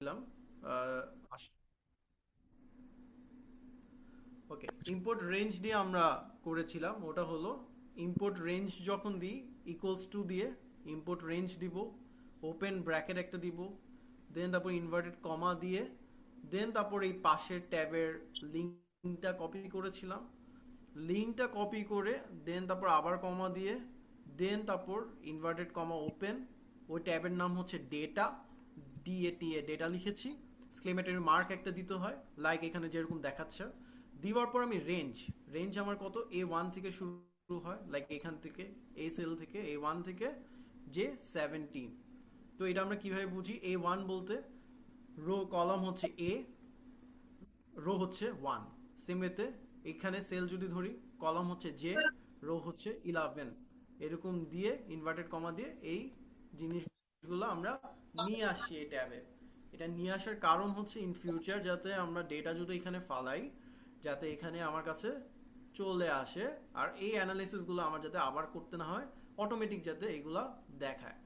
দিলাম ওকে import range দিয়ে আমরা করেছিলাম। ওটা হলো ইম্পোর্ট রেঞ্জ যখন দিই ইকুয়ালস টু দিয়ে ইম্পোর্ট রেঞ্জ দিব, ওপেন ব্র্যাকেট একটা দিব, দেন তারপর ইনভার্টেড কমা দিয়ে, দেন তারপর এই পাশের ট্যাবের লিঙ্কটা কপি করেছিলাম। লিঙ্কটা কপি করে দেন তারপর আবার কমা দিয়ে, দেন তারপর ইনভার্টেড কমা ওপেন, ওই ট্যাবের নাম হচ্ছে ডেটা, ডিএটিএ ডেটা লিখেছি। এক্সক্লেমেটরি মার্ক একটা দিতে হয়, লাইক এখানে যেরকম দেখাচ্ছে। দেওয়ার পর আমি রেঞ্জ, রেঞ্জ আমার কত, A1 থেকে শুরু হয়, লাইক এখান থেকে এই সেল থেকে A1 থেকে যে 17। তো এটা আমরা কিভাবে বুঝি? A1 বলতে রো কলাম হচ্ছে এ, রো হচ্ছে 1। সেম ওয়েতে এখানে সেল যদি ধরি, কলাম হচ্ছে জে, রো হচ্ছে 11। এরকম দিয়ে ইনভার্টেড কমা দিয়ে এই জিনিসগুলো আমরা নিয়ে আসি এই ট্যাবে। এটা নিয়ে আসার কারণ হচ্ছে ইন ফিউচার যাতে আমরা ডেটা যদি এখানে ফালাই, যাতে এখানে আমার কাছে চলে আসে, আর এই অ্যানালিসিসগুলো আমার যাতে আবার করতে না হয়, অটোমেটিক যাতে এগুলা দেখায়।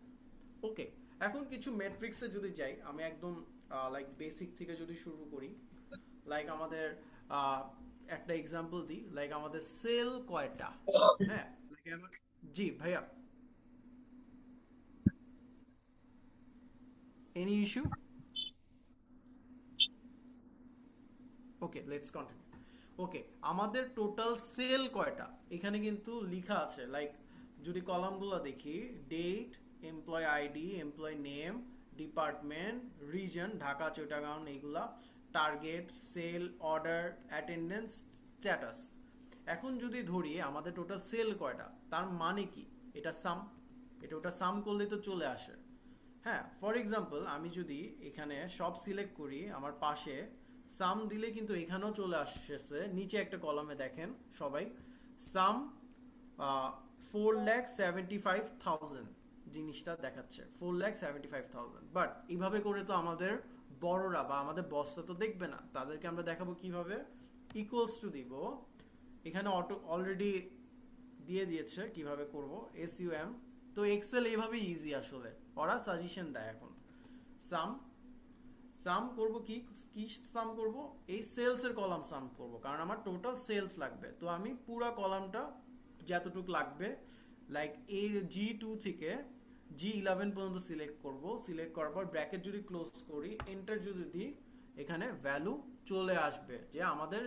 ওকে, এখন কিছু ম্যাট্রিক্সে যদি যাই, আমি একদম লাইক বেসিক থেকে যদি শুরু করি, লাইক আমাদের আহ, একটা এক্সাম্পল দিই, লাইক আমাদের সেল কয়টা। হ্যাঁ, like জি ভাইয়া, any issue? Okay, let's continue. Okay, আমাদের টোটাল সেল কয়টা এখানে কিন্তু লেখা আছে, লাইক যদি কলামগুলো দেখি, date, employee ID, employee name, department, region Dhaka Chittagong, এইগুলা, target, sale, order, attendance, status. এখন যদি ধরি আমাদের টোটাল সেল কয়টা, তার মানে কি? এটা সাম, এটা ওটা সাম করলে তো চলে আসে। হ্যাঁ, ফর এক্সাম্পল আমি যদি এখানে সব সিলেক্ট করি, আমার পাশে সাম দিলে কিন্তু এখানেও চলে আসছে, নিচে একটা কলামে দেখেন সবাই, সাম 4,75,000 জিনিসটা দেখাচ্ছে, 4,75,000। বাট এইভাবে করে তো আমাদের বড়রা বা আমাদের বসরা তো দেখবে না, তাদেরকে আমরা দেখাবো কিভাবে? ইকুয়ালস টু দিব, এখানে অটো অলরেডি দিয়ে দিয়েছে কিভাবে করব, SUM। তো এক্সেল এইভাবে ইজি, আসলে ওরা সাজেশন দেয় এখন। সাম, সাম করব কি, কি সাম করব? এই সেলস এর কলাম সাম করব, কারণ আমার টোটাল সেলস লাগবে। তো আমি পুরো কলামটা যতটুক লাগবে, লাইক এই G2 থেকে G11 পর্যন্ত সিলেক্ট করব। সিলেক্ট করার পর ব্র্যাকেট যদি ক্লোজ করি, এন্টার যদি দিই, এখানে ভ্যালু চলে আসবে যে আমাদের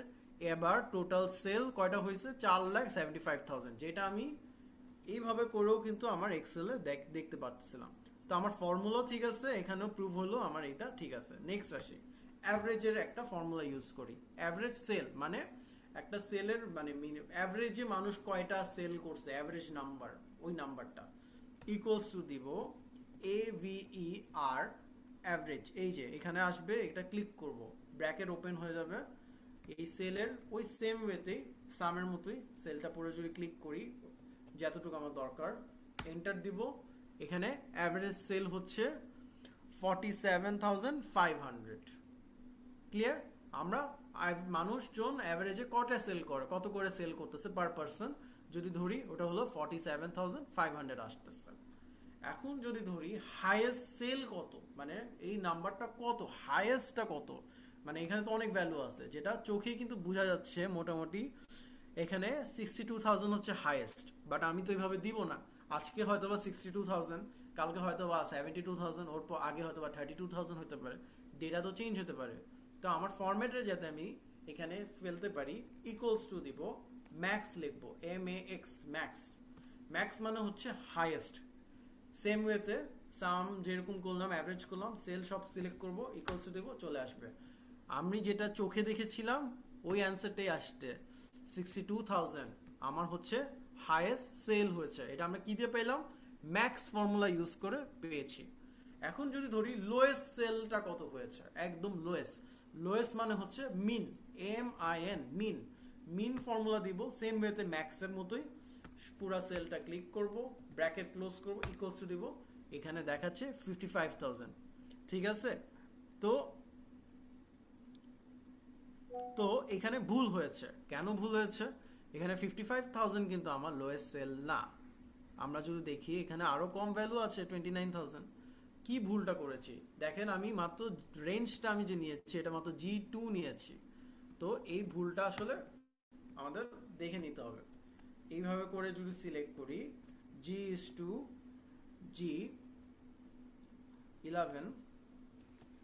এবার টোটাল সেল কয়টা হয়েছে, 4,75,000, যেটা আমি এইভাবে করেও কিন্তু আমার এক্সেলে দেখতে পাচ্ছিলাম। তো আমার ফর্মুলা ঠিক আছে, এখানেও প্রুভ হলো আমার এটা ঠিক আছে। নেক্সট আসি, অ্যাভারেজের একটা ফর্মুলা ইউজ করি। অ্যাভারেজ সেল মানে একটা সেলের মানে অ্যাভারেজে মানুষ কয়টা সেল করছে, অ্যাভারেজ নাম্বার, ওই নাম্বারটা ইকুয়ালস টু দিব AVER, অ্যাভারেজ। এই যে এখানে আসবে, এটা ক্লিক করব, ব্র্যাকেট ওপেন হয়ে যাবে। এই সেলের ওই সেম ওয়েতে সামের মতোই সেলটা পরে যদি ক্লিক করি, যতটুকু আমার দরকার, এন্টার দিব। এখানে অ্যাভারেজ সেল হচ্ছে 47,500। ক্লিয়ার? আমরা মানুষজন অ্যাভারেজে কটা সেল করে, কত করে সেল করতেছে পার পার্সন, যদি ধরি ওটা হলো 47,500 আসতেছে। এখন যদি ধরি হাইয়েস্ট সেল কত, মানে এই নাম্বারটা কত, হাইয়েস্টটা কত, মানে এখানে তো অনেক ভ্যালু আছে যেটা চোখেই কিন্তু বোঝা যাচ্ছে মোটামুটি। এখানে 62,000 হচ্ছে হাইয়েস্ট, বাট আমি তো এইভাবে দিব না। আজকে হয়তো বা 62,000, কালকে হয়তো বা 72,000, ওর পর আগে হয়তো বা 32,000 হতে পারে। ডেটা তো চেঞ্জ হতে পারে। তো আমার ফরম্যাটে যাতে আমি এখানে ফেলতে পারি, ইকুয়ালস টু দিব, ম্যাক্স লিখবো, MAX, ম্যাক্স। ম্যাক্স মানে হচ্ছে হাইয়েস্ট। সেম ওয়েতে সাম যেরকম করলাম, অ্যাভারেজ করলাম, সেল সব সিলেক্ট করব, ইকুয়ালস টু দেবো, চলে আসবে। আমি যেটা চোখে দেখেছিলাম ওই অ্যান্সারটাই আসছে, 62,000 আমার হচ্ছে হাইয়েস্ট সেল হয়েছে। এটা আমরা কি দিয়ে পেলাম? ম্যাক্স ফর্মুলা ইউজ করে পেয়েছি। এখন যদি ধরি লোয়েস্ট সেলটা কত হয়েছে, একদম লোয়েস্ট, লোয়েস্ট মানে হচ্ছে মিন, MIN, মিন। মিন ফর্মুলা দিব সেম ওয়েতে ম্যাক্সের মতোই, পুরা সেলটা ক্লিক করব, ব্র্যাকেট ক্লোজ করব, ইকুয়ালস টু দিব, এখানে দেখাচ্ছে 55,000। ঠিক আছে? তো তো এখানে ভুল হয়েছে, কেন ভুল হয়েছে? এখানে 55,000 কিন্তু আমার লোয়েস্ট সেল না। আমরা যদি দেখি এখানে আরো কম ভ্যালু আছে, 29,000। কি ভুলটা করেছি দেখেন, আমি মাত্র রেঞ্জটা আমি যে নিয়েছি এটা মাত্র G2 নিয়েছি। তো এই ভুলটা আসলে আমাদের দেখে নিতে হবে। এইভাবে করে যদি সিলেক্ট করি G(11)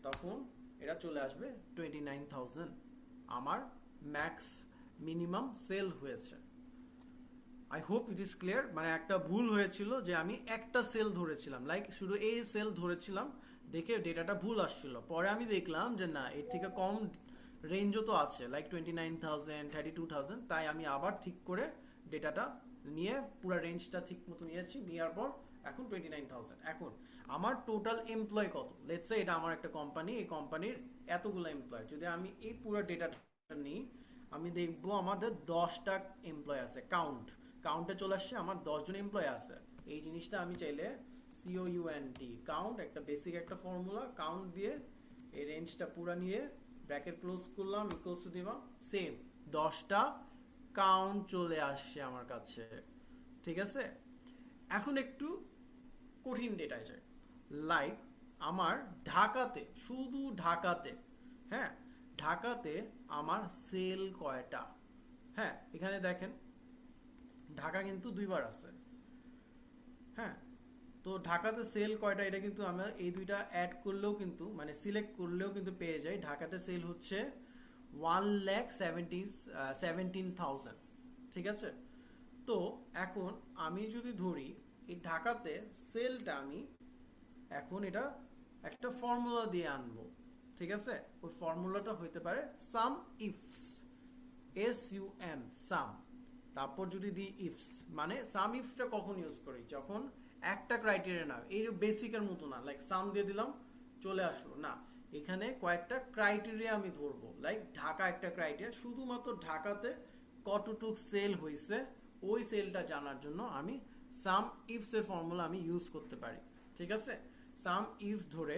তখন এটা চলে আসবে 29,000। আমার ম্যাক্স মিনিমাম সেল হয়েছে। I hope it is clear. মানে একটা ভুল হয়েছিল যে আমি একটা সেল ধরেছিলাম, লাইক শুধু এই সেল ধরেছিলাম, দেখে ডেটাটা ভুল আসছিল। পরে আমি দেখলাম যে না, এর থেকে কম রেঞ্জও তো আছে, লাইক 29,000, 32,000। তাই আমি আবার ঠিক করে ডেটাটা নিয়ে পুরো রেঞ্জটা ঠিক মতো নিয়েছি। নেওয়ার পর এখন 29,000। এখন আমার টোটাল এমপ্লয় কত, লেটস সে এটা আমার একটা কোম্পানি, এই কোম্পানির এতগুলো এমপ্লয়। যদি আমি এই পুরো ডেটাটা নিই, আমি দেখবো আমাদের 10টা এমপ্লয় আছে। কাউন্টে চলে আসছে আমার 10 জন এমপ্লয় আছে। এই জিনিসটা আমি চাইলে COUNT কাউন্ট, একটা বেসিক একটা ফর্মুলা, কাউন্ট দিয়ে এই রেঞ্জটা পুরো নিয়ে ব্র্যাকেট ক্লোজ করলাম, ইকুয়ালস টু দিলাম, সেম 10টা কাউন্ট চলে আসছে আমার কাছে। ঠিক আছে, এখন একটু কঠিন ডেটায় যায়। লাইক আমার ঢাকাতে, শুধু ঢাকাতে, হ্যাঁ ঢাকাতে আমার সেল কয়টা। হ্যাঁ এখানে দেখেন ঢাকা কিন্তু দুইবার আছে। হ্যাঁ, তো ঢাকাতে সেল কয়টা এটা কিন্তু আমরা এই দুইটা অ্যাড করলেও কিন্তু, মানে সিলেক্ট করলেও কিন্তু পেয়ে যাই। ঢাকাতে সেল হচ্ছে 1,17,000। ঠিক আছে, তো এখন আমি যদি ধরি এই ঢাকাতে সেলটা, আমি এখন এটা একটা ফর্মুলা দিয়ে আনবো। ঠিক আছে, ওই ফর্মুলাটা হইতে পারে সাম ইফস, SUM সাম। তারপর যদি দিই ইফস, মানে সাম ইফসটা কখন ইউজ করি, যখন একটা ক্রাইটেরিয়া না, এই বেসিকের মতো না, লাইক সাম দিয়ে দিলাম চলে আসলো না। এখানে কয়েকটা ক্রাইটেরিয়া আমি ধরবো, লাইক ঢাকা একটা ক্রাইটেরিয়া, শুধুমাত্র ঢাকাতে কতটুক সেল হয়েছে ওই সেলটা জানার জন্য আমি সাম ইফস এর ফর্মুলা আমি ইউজ করতে পারি। ঠিক আছে, সাম ইফ ধরে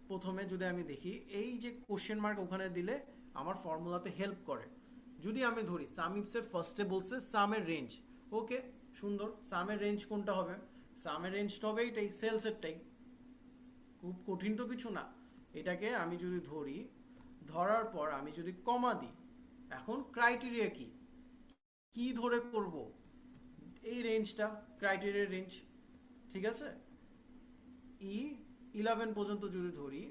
প্রথমে যদি আমি দেখি, এই যে কোশ্চেন মার্ক ওখানে দিলে আমার ফর্মুলাতে হেল্প করে। যদি আমি ধরি সাম ইফসের ফার্স্টে বলছে সামের রেঞ্জ, ওকে সুন্দর, সামের রেঞ্জ কোনটা হবে, সামের রেঞ্জটা হবে এইটাই, সেলসেরটাই, খুব কঠিন তো কিছু না। এটাকে আমি যদি ধরি, ধরার পর আমি যদি কমা দিই, এখন ক্রাইটেরিয়া কি কি ধরে করব, এই রেঞ্জটা ক্রাইটেরিয়ার রেঞ্জ। ঠিক আছে, E11 পর্যন্ত যদি ধরি,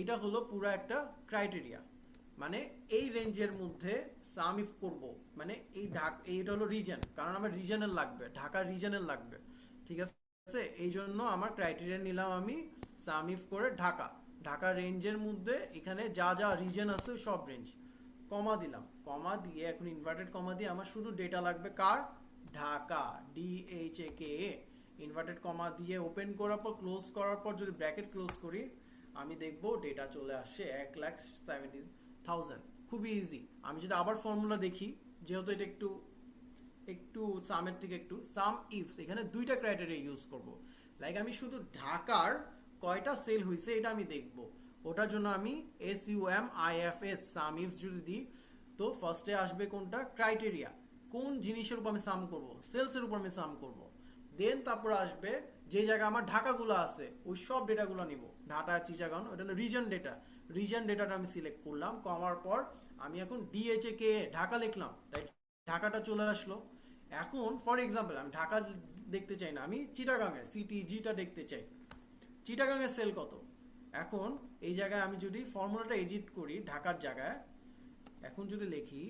এটা হলো পুরো একটা ক্রাইটেরিয়া, মানে এই রেঞ্জের মধ্যে সাম ইফ করব, মানে এই এইটা হলো রিজন, কারণ আমার রিজনের লাগবে, ঢাকা রিজনের লাগবে। ঠিক আছে, এই জন্য আমার ক্রাইটেরিয়া নিলাম আমি সাম ইফ করে ঢাকা রেঞ্জের মধ্যে এখানে যা যা রিজন আছে সব রেঞ্জ, কমা দিলাম। কমা দিয়ে এখন ইনভার্টেড কমা দিয়ে আমার শুধু ডেটা লাগবে কার, ঢাকা, DHAKA। ইনভার্টেড কমা দিয়ে ওপেন করার পর, ক্লোজ করার পর যদি ব্র্যাকেট ক্লোজ করি, আমি দেখবো ডেটা চলে আসছে 1,70,000। খুবই ইজি। আমি যদি আবার ফর্মুলা দেখি, যেহেতু এটা একটু একটু সামের থেকে একটু, সাম ইফস এখানে দুইটা ক্রাইটেরিয়া ইউজ করব। লাইক আমি শুধু ঢাকার কয়টা সেল হয়েছে এটা আমি দেখব, ওটার জন্য আমি SUMIFS সাম ইফস যদি দিই, তো ফার্স্টে আসবে কোনটা, ক্রাইটেরিয়া, কোন জিনিসের উপর আমি সাম করব, সেলসের উপর আমি সাম করব। দেন তারপর আসবে যে জায়গায় আমার ঢাকাগুলো আছে ওই সব ডেটাগুলো নিব, ঢাকা, চিটাগাং, ওটা হলো রিজন ডেটা। রিজন ডেটাটা আমি সিলেক্ট করলাম, কমার পর আমি এখন DHAKA ঢাকা লিখলাম, তাই ঢাকাটা চলে আসলো। এখন ফর এক্সাম্পল আমি ঢাকা দেখতে চাই না, আমি চিটাগাংয়ের CTGটা দেখতে চাই, চিটাগাংয়ের সেল কত। এখন এই জায়গায় আমি যদি ফর্মুলাটা এডিট করি ঢাকার জায়গায়, এখন যদি লিখি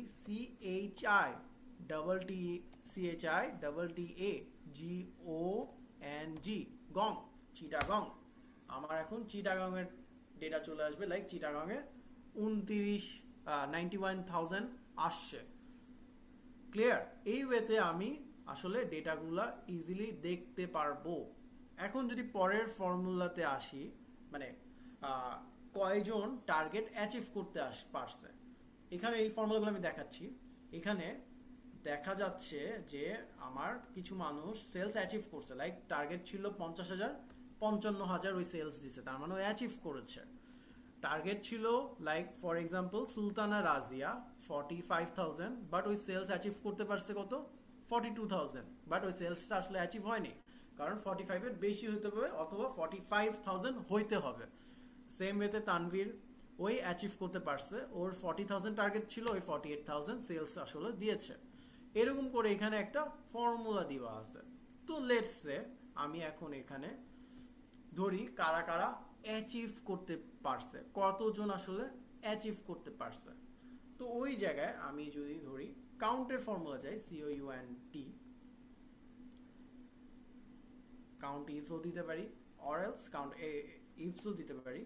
CHITTAGONG, গং, চিটাগং, আমার এখন চিটাগংয়ের ডেটা চলে আসবে, লাইক চিটাগংয়ে 91,000 আসছে। ক্লিয়ার, এই ওয়েতে আমি আসলে ডেটাগুলা ইজিলি দেখতে পারবো। এখন যদি পরের ফর্মুলাতে আসি, মানে কয়জন টার্গেট অ্যাচিভ করতে পারছে, এখানে এই ফর্মুলাগুলো আমি দেখাচ্ছি। এখানে দেখা যাচ্ছে যে আমার কিছু মানুষ সেলস অ্যাচিভ করছে, লাইক টার্গেট ছিল 50,000, 55,000 ওই সেলস দিছে, তার মানে ওই অ্যাচিভ করেছে। টার্গেট ছিল like for example Sultana Razia 45,000, but ওই সেলস অ্যাচিভ করতে পারছে কত, 42,000, বাট ওই সেলসটা আসলে অ্যাচিভ হয়নি, কারণ 45 এর বেশি হতে হবে অথবা 45,000 হইতে হবে। সেম ওয়েতে তানভীর ওই অ্যাচিভ করতে পারছে, ওর 40,000 টার্গেট ছিল, ওই 48,000 সেলস আসলে দিয়েছে। এরকম করে এখানে একটা ফর্মুলা দেওয়া আছে। তো লেটস সে আমি এখন এখানে ধরি কারা কারা অ্যাচিভ করতে পারছে, কতজন আসলে অ্যাচিভ করতে পারছে। তো ওই জায়গায় আমি যদি ধরি কাউন্টের ফর্মুলা যাই, COUNT, কাউন্ট ইফও দিতে পারি অর এলস কাউন্ট ইফসও দিতে পারি।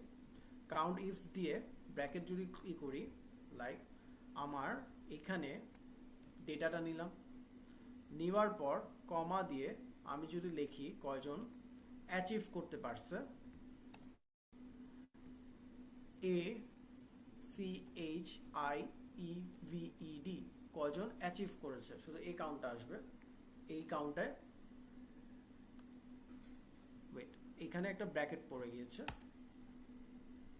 কাউন্ট ইফস দিয়ে ব্র্যাকেট যদি করি, লাইক আমার এখানে ডেটাটা নিলাম, নেওয়ার পর কমা দিয়ে আমি যদি লিখি কয়জন অ্যাচিভ করতে পারছে, ACHIEVED, কয়জন অ্যাচিভ করেছে, শুধু এই কাউন্টটা আসবে। এই কাউন্টে ওয়েট, এখানে একটা ব্র্যাকেট পড়ে গিয়েছে,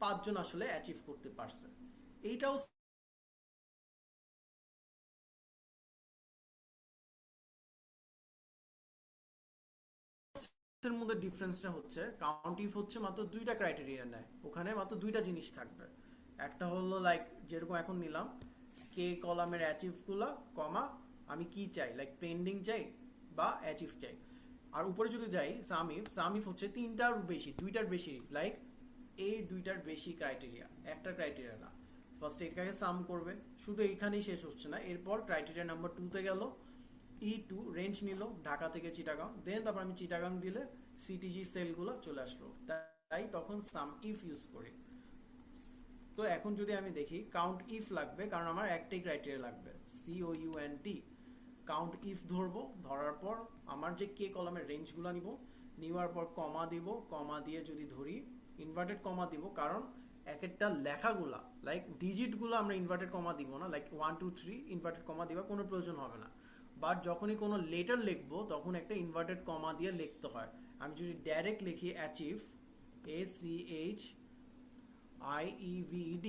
5 জন আসলে অ্যাচিভ করতে পারছে। এইটাও এর মধ্যে ডিফারেন্সটা হচ্ছে কাউন্ট ইফ হচ্ছে মাত্র দুইটা ক্রাইটেরিয়া নেয়, ওখানে মাত্র দুইটা জিনিস থাকবে। একটা হলো লাইক যেরকম এখন নিলাম কে কলামের অ্যাচিভ গুলা কমা আমি কি চাই, লাইক পেন্ডিং চাই বা অ্যাচিভ চাই। আর উপরে যদি যাই সাম ইফ হচ্ছে তিনটার বেশি, দুইটার বেশি, লাইক এই দুইটার বেশি ক্রাইটেরিয়া, একটা ক্রাইটেরিয়া না। ফার্স্ট এটাকে সাম করবে, শুধু এইখানেই শেষ হচ্ছে না, এরপর ক্রাইটেরিয়া নাম্বার 2 তে গেল, E2 রেঞ্জ নিল ঢাকা থেকে চিটাগাং, দেন তারপর আমি চিটাগাং দিলে সিটিজি সেলগুলো চলে আসলো, তাই তখন সাম ইফ ইউজ করি। তো এখন যদি আমি দেখি কাউন্ট ইফ লাগবে, কারণ আমার একটাই ক্রাইটেরিয়া লাগবে, COUNT, কাউন্ট ইফ ধরবো, ধরার পর আমার যে কে কলামের রেঞ্জগুলো নিব, নেওয়ার পর কমা দিব, কমা দিয়ে যদি ধরি ইনভার্টেড কমা দিব, কারণ এক একটা লেখাগুলা লাইক ডিজিটগুলো আমরা ইনভার্টেড কমা দিব না, লাইক 1 2 3 ইনভার্টেড কমা দিবা কোনো প্রয়োজন হবে না। বাট যখনই কোনো লেটার লিখবো তখন একটা ইনভার্টেড কমা দিয়ে লিখতে হয়। আমি যদি ডাইরেক্ট লিখি অ্যাচিভ, ACHIEVED,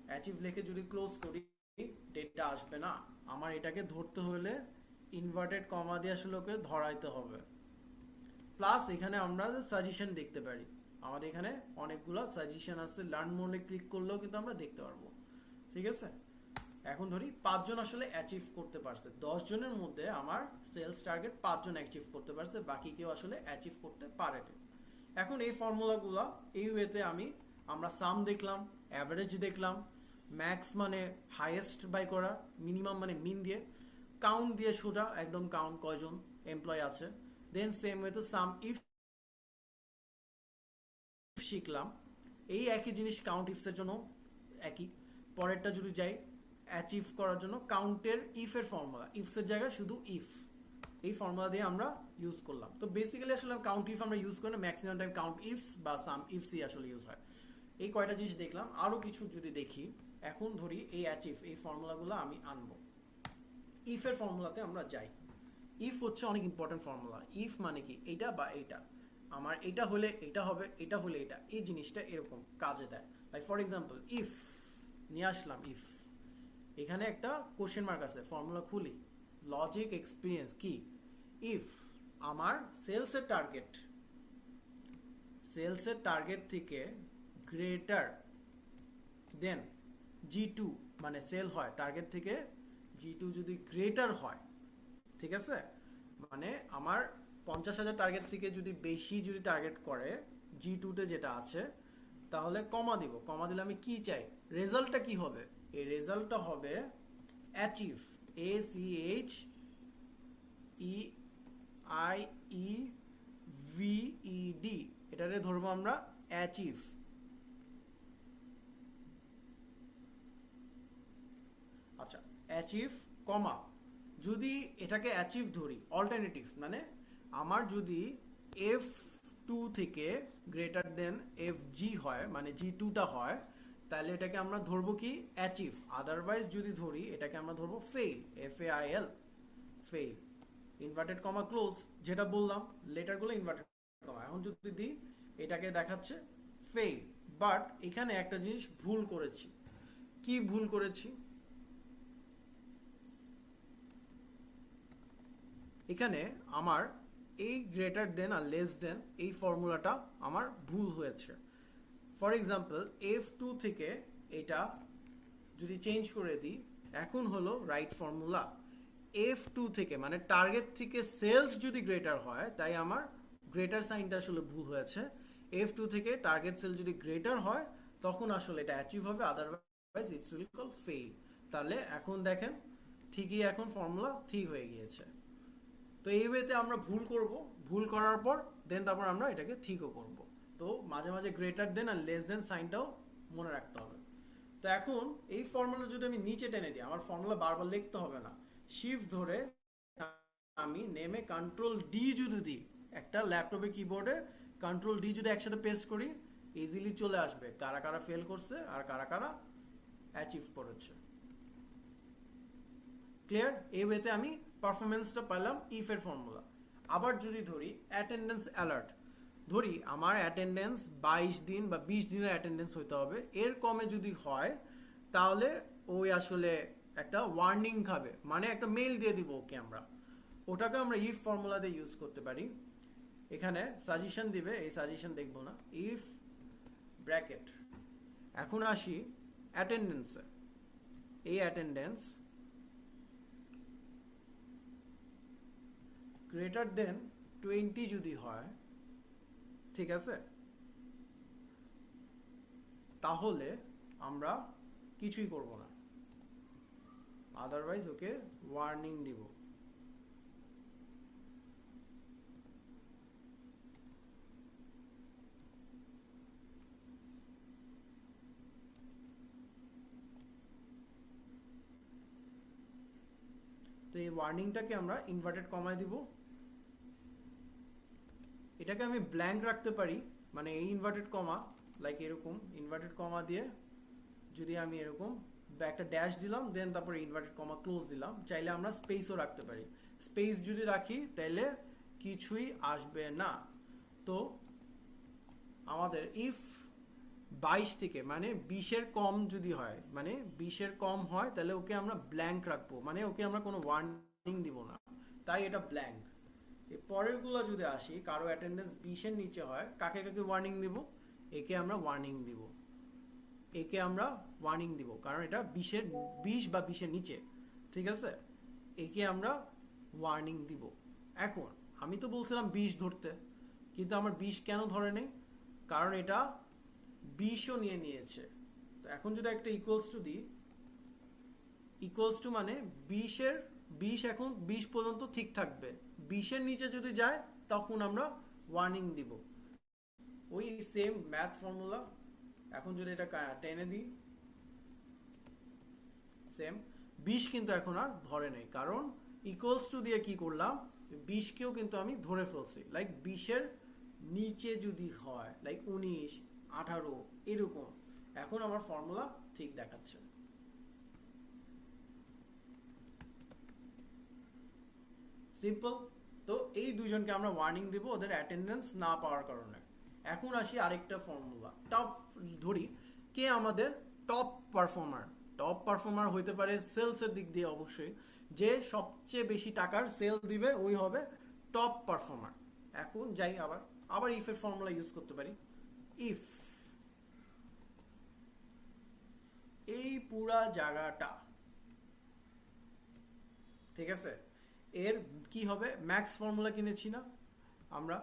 অ্যাচিভ লিখে যদি ক্লোজ করি ডেটটা আসবে না, আমার এটাকে ধরতে হলে ইনভার্টেড কমা দিয়ে আসলে ওকে ধরাইতে হবে। প্লাস এখানে আমরা সাজেশন দেখতে পারি, আমাদের এখানে অনেকগুলো সাজেশন আছে, লার্ন মোডে ক্লিক করলেও কিন্তু আমরা দেখতে পারবো। ঠিক আছে, এখন ধরি 5 জন আসলে অ্যাচিভ করতে পারছে, 10 জনের মধ্যে আমার সেলস টার্গেট 5 জন অ্যাচিভ করতে পারছে, বাকি কেউ আসলে অ্যাচিভ করতে পারেনি। এখন এই ফর্মুলাগুলো এই ওয়েতে আমরা সাম দেখলাম, অ্যাভারেজ দেখলাম, ম্যাক্স মানে হাইয়েস্ট বাই করা, মিনিমাম মানে মিন দিয়ে, কাউন্ট দিয়ে সোজা একদম কাউন্ট কয়জন এমপ্লয় আছে, দেন সেম ওয়েতে সাম ইফ শিখলাম, এই একই জিনিস কাউন্ট ইফসের জন্য একই। পরেরটা যদি যাই অ্যাচিভ করার জন্য কাউন্টের ইফের ফর্মুলা, ইফসের জায়গায় শুধু ইফ, এই ফর্মুলা দিয়ে আমরা ইউজ করলাম। তো বেসিক্যালি আসলে কাউন্ট ইফ আমরা ইউজ করি না, ম্যাক্সিমাম টাইম কাউন্ট ইফস বা সাম ইফসই আসলে ইউজ হয়। এই কয়টা জিনিস দেখলাম, আরো কিছু যদি দেখি, এখন ধরি এই অ্যাচিভ, এই ফর্মুলাগুলো আমি আনবো, ইফের ফর্মুলাতে আমরা যাই। ইফ হচ্ছে অনেক ইম্পর্টেন্ট ফর্মুলা। ইফ মানে কি, এইটা বা এইটা, আমার এটা হলে এটা হবে, এটা হলে এটা, এই জিনিসটা এরকম কাজে দেয়। লাইক ফর এক্সাম্পল ইফ নিয়ে আসলাম, ইফ এখানে একটা কোশ্চেন মার্ক আছে, ফর্মুলা খুলি, লজিক এক্সপিরিয়েন্স কি, ইফ আমার সেলসের টার্গেট থেকে গ্রেটার দেন G2, মানে সেল হয় টার্গেট থেকে G2 যদি গ্রেটার হয়, ঠিক আছে, মানে আমার 50,000 টার্গেট থেকে যদি বেশি যদি টার্গেট করে G2 তে যেটা আছে, তাহলে কমা দিব, কমা দিলে আমি কি চাই, রেজাল্টটা কি হবে, এই রেজাল্টটা হবে অ্যাচিভ, ACHEIEVED, এটারে ধরবো আমরা অ্যাচিভ। আচ্ছা, অ্যাচিভ কমা, যদি এটাকে অ্যাচিভ ধরি অল্টারনেটিভ, মানে আমার যদি F2 থেকে গ্রেটার দেন FG হয়, মানে G2টা হয়, তাহলে এটাকে আমরা ধরবো কি অ্যাচিভ। আদারওয়াইজ যদি ধরি এটাকে আমরা ধরবো fail, FAIL, fail, inverted comma close, যেটা বললাম লেটারগুলো ইনভার্টেড কমা। এখন যদি দিই এটাকে দেখাচ্ছে ফেইল, বাট এখানে একটা জিনিস ভুল করেছি। কি ভুল করেছি, এখানে আমার এই গ্রেটার দেন আর লেস দেন এই ফর্মুলাটা আমার ভুল হয়েছে। ফর এক্সাম্পল F2 থেকে এটা যদি চেঞ্জ করে দিই, এখন হলো রাইট ফর্মুলা। F2 থেকে মানে টার্গেট থেকে সেলস যদি গ্রেটার হয়, তাই আমার গ্রেটার সাইনটা আসলে ভুল হয়েছে। F2 থেকে টার্গেট সেল যদি গ্রেটার হয় তখন আসলে এটা অ্যাচিভ হবে, otherwise it's will call fail. তাহলে এখন দেখেন ঠিকই এখন ফর্মুলা ঠিক হয়ে গিয়েছে। তো এই ওয়েতে আমরা ভুল করব, ভুল করার পর দেন তারপর আমরা এটাকে ঠিকও করব। তো মাঝে মাঝে গ্রেটার দেন আর লেস দেন সাইনটাও মনে রাখতে হবে। তো এখন এই ফর্মুলা যদি আমি নিচে টেনে দিই, আমার ফর্মুলা বারবার লিখতে হবে না, শিফট ধরে আমি নেমে কন্ট্রোল ডি যদি দিই, একটা ল্যাপটপে কিবোর্ডে কন্ট্রোল ডি যদি একসাথে পেস্ট করি, ইজিলি চলে আসবে কারা কারা ফেল করছে আর কারা কারা অ্যাচিভ করেছে। ক্লিয়ার? এই ওয়েতে আমি পারফরমেন্সটা পেলাম ইফ এর ফর্মুলা। আবার যদি ধরি অ্যাটেন্ডেন্স অ্যালার্ট, ধরি আমার অ্যাটেন্ডেন্স 22 দিন বা 20 দিনের অ্যাটেন্ডেন্স হইতে হবে, এর কমে যদি হয় তাহলে ওই আসলে একটা ওয়ার্নিং খাবে, মানে একটা মেইল দিয়ে দিব ওকে আমরা। ওটাকে আমরা ইফ ফর্মুলা দিয়ে ইউজ করতে পারি। এখানে সাজেশন দিবে, এই সাজেশন দেখবো না, ইফ ব্র্যাকেট। এখন আসি অ্যাটেন্ডেন্সে। এই অ্যাটেন্ডেন্স গ্রেটার দেন 20 যদি হয়, ঠিক আছে, তাহলে আমরা কিছুই করব না, আদারওয়াইজ ওকে ওয়ার্নিং দিব। তো এই ওয়ার্নিংটাকে আমরা ইনভার্টেড কমায় দিব। এটাকে আমি ব্ল্যাঙ্ক রাখতে পারি, মানে এই ইনভার্টেড কমা লাইক এরকম ইনভার্টেড কমা দিয়ে যদি আমি এরকম একটা ড্যাশ দিলাম, দেন তারপরে ইনভার্টেড কমা ক্লোজ দিলাম। চাইলে আমরা স্পেসও রাখতে পারি। স্পেস যদি রাখি তাহলে কিছুই আসবে না। তো আমাদের ইফ 22 থেকে মানে 20-এর কম যদি হয়, মানে 20-এর কম হয়, তাহলে ওকে আমরা ব্ল্যাঙ্ক রাখবো, মানে ওকে আমরা কোনো ওয়ার্নিং দিব না, তাই এটা ব্ল্যাঙ্ক। এই পরের গুলো যদি আসি, কারো অ্যাটেন্ডেন্স 20-এর নিচে হয়, কাকে কাকে ওয়ার্নিং দিব? একে আমরা ওয়ার্নিং দিব, একে আমরা ওয়ার্নিং দিব, কারণ এটা 20 বা 20-এর নিচে, ঠিক আছে, একে আমরা ওয়ার্নিং দিব। এখন আমি তো বলছিলাম 20 ধরতে, কিন্তু আমার 20 কেন ধরে নেই? কারণ এটা 20ও নিয়ে নিয়েছে। তো এখন যদি একটা ইকুয়ালস টু দিই, ইকুয়ালস টু মানে 20 এখন 20 পর্যন্ত ঠিক থাকবে, 20-এর নিচে যদি যায় তখন আমরা ওয়ার্নিং দিব। ওই সেম ম্যাথ ফর্মুলা। এখন যদি এটা টেনে দিই, সেম 20 কিন্তু এখন আর ধরে নেই, কারণ ইকুয়ালস টু দিয়ে কি করলাম, 20-কেও কিন্তু আমি ধরে ফেলছি। লাইক 20-এর নিচে যদি হয়, লাইক 19, 18 এরকম, এখন আমার ফর্মুলা ঠিক দেখাচ্ছে। সিম্পল। তো এই দুজনকে আমরা ওয়ার্নিং দিব ওদের অ্যাটেন্ডেন্স না পাওয়ার কারণে। এখন আসি আরেকটা ফর্মুলা, টপ ধরি। কে আমাদের টপ পারফর্মার? টপ পারফর্মার হইতে পারে সেলসের দিক দিয়ে অবশ্যই, যে সবচেয়ে বেশি টাকার সেল দিবে ওই হবে টপ পারফর্মার। এখন যাই আবার ইফ এর ফর্মুলা ইউজ করতে পারি। ইফ এই পুরা জায়গাটা, ঠিক আছে, এর কি হবে? ম্যাক্স ফর্মুলা কিনেছি না আমরা,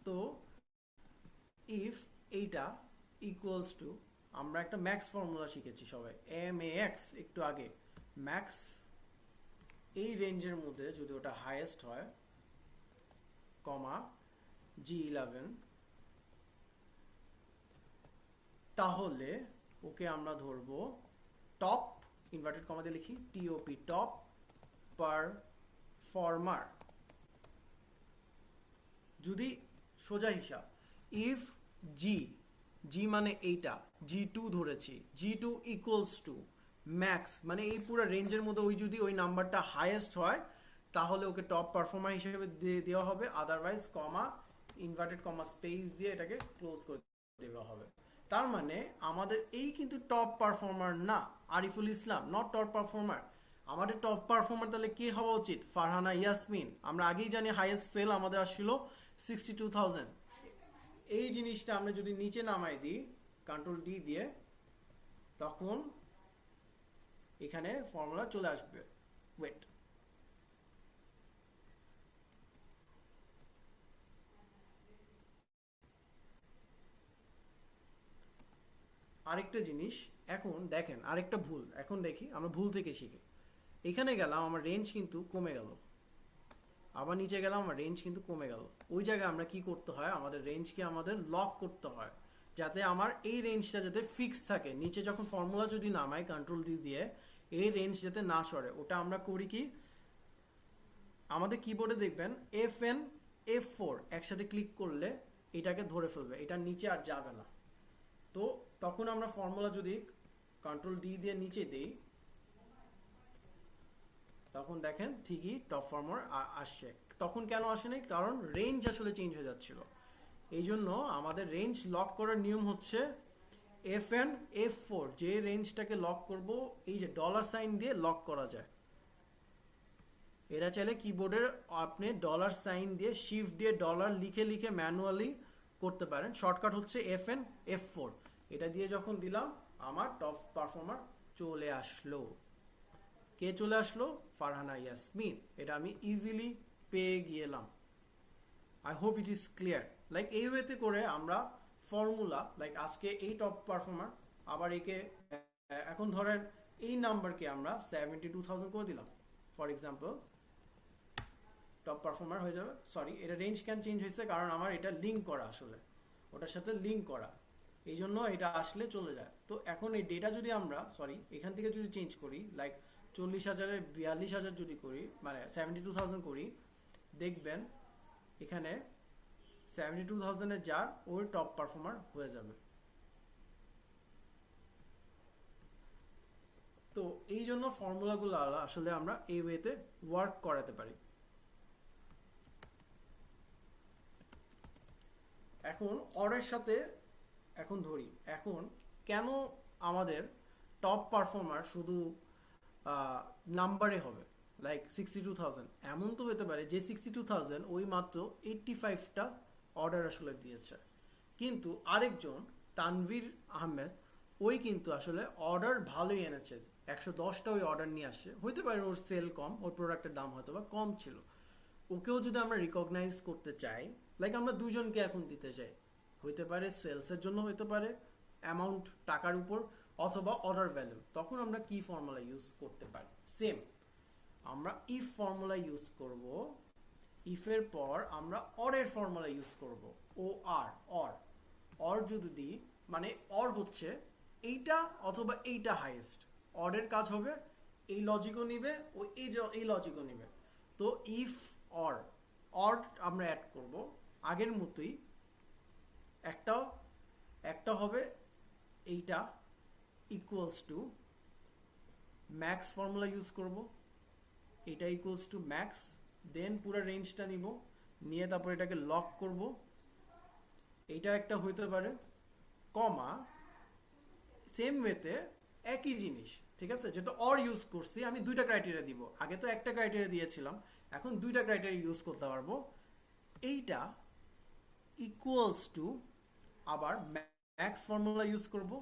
তো ইফ এইটা ইকুয়ালস টু, আমরা একটা ম্যাক্স ফর্মুলা শিখেছি সবাই, MAX একটু আগে। ম্যাক্স এই রেঞ্জের মধ্যে যদি ওটা হাইয়েস্ট হয়, কমা G11, তাহলে ওকে আমরা ধরবো টপ, ইনভার্টেড কমা দিয়ে লিখি TOP, টপ পারফর্মার। যদি সোজা হিসাব, ইফ জি মানে এইটা, G2 ধরেছি, G2 ইকুয়ালস টু ম্যাক্স, মানে এই পুরো রেঞ্জের মধ্যে ওই যদি ওই নাম্বারটা হাইয়েস্ট হয় তাহলে ওকে টপ পারফর্মার হিসেবে দেওয়া হবে, otherwise comma inverted comma space দিয়ে এটাকে ক্লোজ করে দেওয়া হবে। তার মানে আমাদের এই কিন্তু টপ পারফর্মার না, Ariful Islam not top performer. আমাদের টপ পারফর্মার তাহলে কে হওয়া উচিত? ফারহানা ইয়াসমিন। আমরা আগেই জানি হাইয়েস্ট সেল আমাদের আসছিল 62,000। এই জিনিসটা আমরা যদি নিচে নামাই দিই কন্ট্রোল ডি দিয়ে, তখন এখানে ফর্মুলা চলে আসবে। ওয়েট, আরেকটা জিনিস এখন দেখেন, আরেকটা ভুল এখন দেখি, আমরা ভুল থেকে শিখি। এখানে গেলাম আমার রেঞ্জ কিন্তু কমে গেল, আবার নিচে গেলাম আমার রেঞ্জ কিন্তু কমে গেল। ওই জায়গায় আমরা কি করতে হয়, আমাদের রেঞ্জকে আমাদের লক করতে হয়, যাতে আমার এই রেঞ্জটা যাতে ফিক্স থাকে। নিচে যখন ফর্মুলা যদি নামাই কন্ট্রোল দিয়ে এই রেঞ্জ যাতে না সরে, ওটা আমরা করি কি, আমাদের কিবোর্ডে দেখবেন FN F4 একসাথে ক্লিক করলে এটাকে ধরে ফেলবে, এটার নিচে আর যাবে না। তো তখন আমরা ফর্মুলা যদি কন্ট্রোল ডি দিয়ে নিচে দিই, তখন দেখেন ঠিকই টপ ফর্মার আসছে। তখন কেন আসেনি? কারণ রেঞ্জ আসলে চেঞ্জ হয়ে যাচ্ছিল। এই জন্য আমাদের রেঞ্জ লক করার নিয়ম হচ্ছে FN F4। যে রেঞ্জটাকে লক করব, এই যে ডলার সাইন দিয়ে লক করা যায়। এরা চাইলে কিবোর্ডের আপনি ডলার সাইন দিয়ে শিফট দিয়ে ডলার লিখে লিখে ম্যানুয়ালি করতে পারেন। শর্টকাট হচ্ছে FN F4। এটা দিয়ে যখন দিলাম আমার টপ পারফর্মার চলে আসলো। কে চলে আসলো? ফারহানা ইয়াসমিন। এটা আমি ইজিলি পেয়ে গেলাম। I hope it is clear. Like এই ওয়েতে করে আমরা ফর্মুলা, লাইক আজকে এই টপ পারফর্মার, আবার একে এখন ধরেন এই নাম্বারকে আমরা 72,000 করে দিলাম ফর এক্সাম্পল, টপ পারফর্মার হয়ে যাবে। সরি, এটা রেঞ্জ ক্যান চেঞ্জ হয়েছে কারণ আমার এটা লিঙ্ক করা, আসলে ওটার সাথে লিঙ্ক করা, এই জন্য এটা আসলে চলে যায়। তো এখন এই ডেটা যদি আমরা এখান থেকে যদি চেঞ্জ করি, লাইক 40,000-এ 42,000 যদি করি, মানে 72,000 করি, দেখবেন এখানে 72,000-এর যার ওই টপ পারফর্মার হয়ে যাবে। তো এই জন্য ফর্মুলাগুলো আসলে আমরা এই ওয়েতে ওয়ার্ক করাতে পারি। এখন অরের সাথে এখন ধরি, এখন কেন আমাদের টপ পারফর্মার শুধু নাম্বারে হবে, লাইক 62,000? এমন তো হতে পারে যে 62,000 ওই মাত্র 85টা অর্ডার আসলে দিয়েছে, কিন্তু আরেকজন তানভীর আহমেদ ওই কিন্তু আসলে অর্ডার ভালোই এনেছে, 110টা ওই অর্ডার নিয়ে আসে। হইতে পারে ওর সেল কম, ওর প্রোডাক্টের দাম হয়তো বা কম ছিল। ওকেও যদি আমরা রিকগনাইজ করতে চাই, লাইক আমরা দুজনকে এখন দিতে চাই, হইতে পারে সেলসের জন্য, হইতে পারে অ্যামাউন্ট টাকার উপর, অথবা অর্ডার ভ্যালু, তখন আমরা কি ফর্মুলা ইউজ করতে পারি? সেম, আমরা ইফ ফর্মুলা ইউজ করব। ইফের পর আমরা অরের ফর্মুলা ইউজ করব। ও আর, অর যদি দিই, মানে অর হচ্ছে এইটা অথবা এইটা হাইয়েস্ট, অরের কাজ হবে এই লজিকও নিবে ও এই লজিকও নিবে। তো ইফ অর, অর আমরা অ্যাড করব আগের মতোই, একটা হবে এইটা equals to max, formula use করব, এটা ইকুয়ালস টু ম্যাক্স, দেন পুরো রেঞ্জটা নিব, নিয়ে তারপর এটাকে লক করব। এইটা একটা হইতে পারে কমা, সেম ওয়েতে একই জিনিস, ঠিক আছে? যেহেতু অর ইউজ করছি, আমি দুইটা ক্রাইটেরিয়া দিব, আগে তো একটা ক্রাইটেরিয়া দিয়েছিলাম, এখন দুইটা ক্রাইটেরিয়া ইউজ করতে পারবো। এইটা ইকুয়ালস টু আবার ম্যাক্স ফর্মুলা ইউজ করব,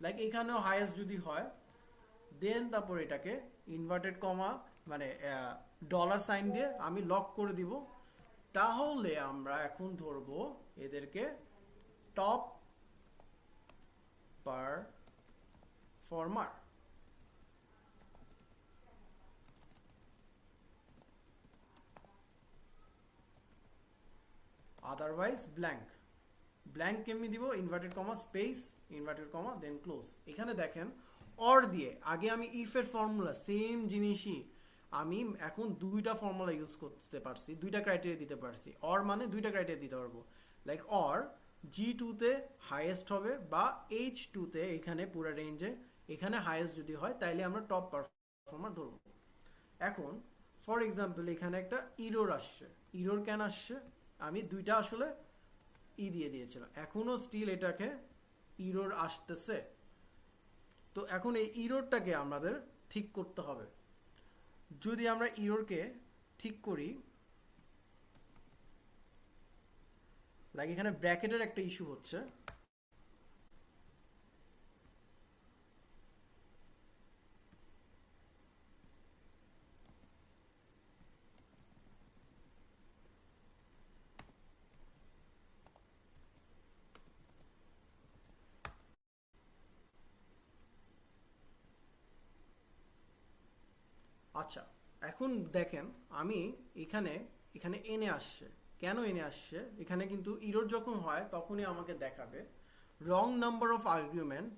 লাইক এখানেও হাইয়েস্ট যদি হয়, দেন তারপর এটাকে ইনভার্টেড কমা মানে ডলার সাইন দিয়ে আমি লক করে দিব। তাহলে আমরা এখন ধরবো এদেরকে টপ পারফর্মার। আদারওয়াইজ ব্ল্যাঙ্ক কেমনি দিব? Inverted comma space, inverted comma then close. এখানে দেখেন অর দিয়ে, আগে আমি ইফের ফর্মুলা সেম জিনিসই আমি এখন দুইটা ফর্মুলা ইউজ করতে পারছি, দুইটা ক্রাইটেরিয়া দিতে পারছি। অর মানে দুইটা ক্রাইটেরিয়া দিতে পারবো, লাইক অর G2-তে হাইয়েস্ট হবে বা H2-তে, এখানে পুরো রেঞ্জে এখানে হাইয়েস্ট যদি হয় তাইলে আমরা টপ পারফর্মার ধরবো। এখন ফর এক্সাম্পল এখানে একটা ইরোর আসছে, ইরোর কেন আসছে? আমি দুইটা আসলে দিয়ে দিয়েছিলাম, এখনো স্টিল এটাকে ইরোর আসতেছে। তো এখন এই ইরোরটাকে আমাদের ঠিক করতে হবে। যদি আমরা ইররকে ঠিক করি, লাইক এখানে ব্র্যাকেটের একটা ইস্যু হচ্ছে, আচ্ছা এখন দেখেন আমি এখানে এখানে এনে আসছে, কেন এনে আসছে, এখানে কিন্তু ইরর যখন হয় তখনই আমাকে দেখাবে রং নাম্বার অফ আর্গুমেন্ট